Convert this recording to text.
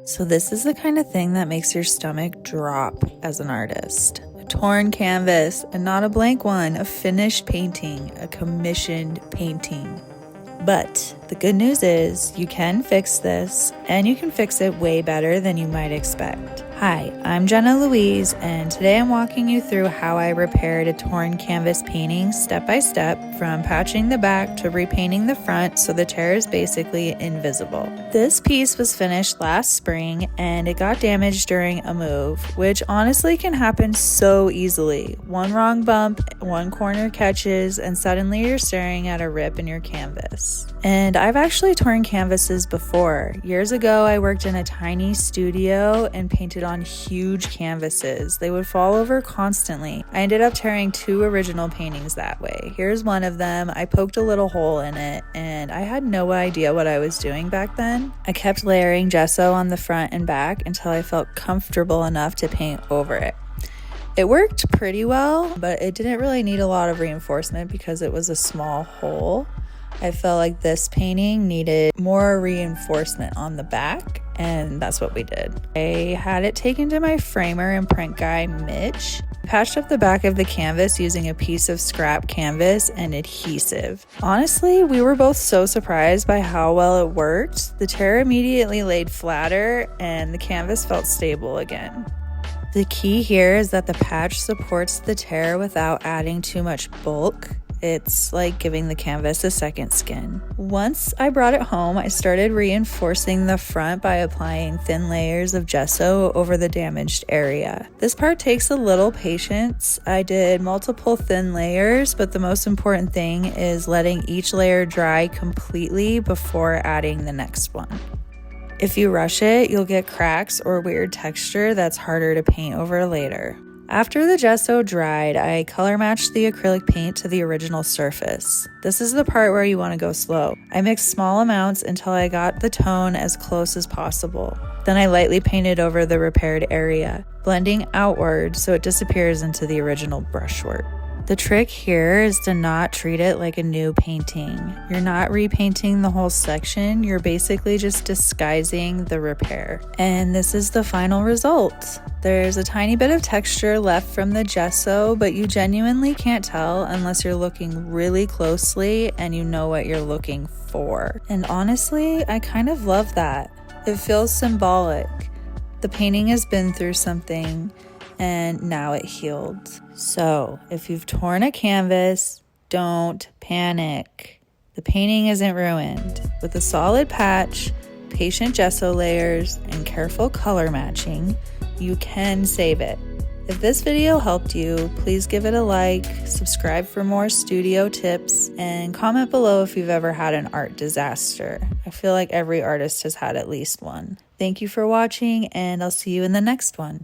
So this is the kind of thing that makes your stomach drop as an artist. A torn canvas, and not a blank one, a finished painting, a commissioned painting. But the good news is you can fix this, and you can fix it way better than you might expect. Hi, I'm Jenna Louise, and today I'm walking you through how I repaired a torn canvas painting step by step, from patching the back to repainting the front so the tear is basically invisible. This piece was finished last spring, and it got damaged during a move, which honestly can happen so easily. One wrong bump, one corner catches, and suddenly you're staring at a rip in your canvas. And I've actually torn canvases before. Years ago, I worked in a tiny studio and painted on huge canvases. They would fall over constantly. I ended up tearing 2 original paintings that way. Here's one of them. I poked a little hole in it, and I had no idea what I was doing back then. I kept layering gesso on the front and back until I felt comfortable enough to paint over it. It worked pretty well, but it didn't really need a lot of reinforcement because it was a small hole. I felt like this painting needed more reinforcement on the back, and that's what we did. I had it taken to my framer and print guy, Mitch. I patched up the back of the canvas using a piece of scrap canvas and adhesive. Honestly, we were both so surprised by how well it worked. The tear immediately laid flatter, and the canvas felt stable again. The key here is that the patch supports the tear without adding too much bulk. It's like giving the canvas a second skin. Once I brought it home, I started reinforcing the front by applying thin layers of gesso over the damaged area. This part takes a little patience. I did multiple thin layers, but the most important thing is letting each layer dry completely before adding the next one. If you rush it, you'll get cracks or weird texture that's harder to paint over later. After the gesso dried, I color matched the acrylic paint to the original surface. This is the part where you want to go slow. I mixed small amounts until I got the tone as close as possible. Then I lightly painted over the repaired area, blending outward so it disappears into the original brushwork. The trick here is to not treat it like a new painting. You're not repainting the whole section, you're basically just disguising the repair. And this is the final result. There's a tiny bit of texture left from the gesso, but you genuinely can't tell unless you're looking really closely and you know what you're looking for. And honestly, I kind of love that. It feels symbolic. The painting has been through something, and now it healed. So if you've torn a canvas, don't panic. The painting isn't ruined. With a solid patch, patient gesso layers, and careful color matching, you can save it. If this video helped you, please give it a like, subscribe for more studio tips, and comment below if you've ever had an art disaster. I feel like every artist has had at least one. Thank you for watching, and I'll see you in the next one.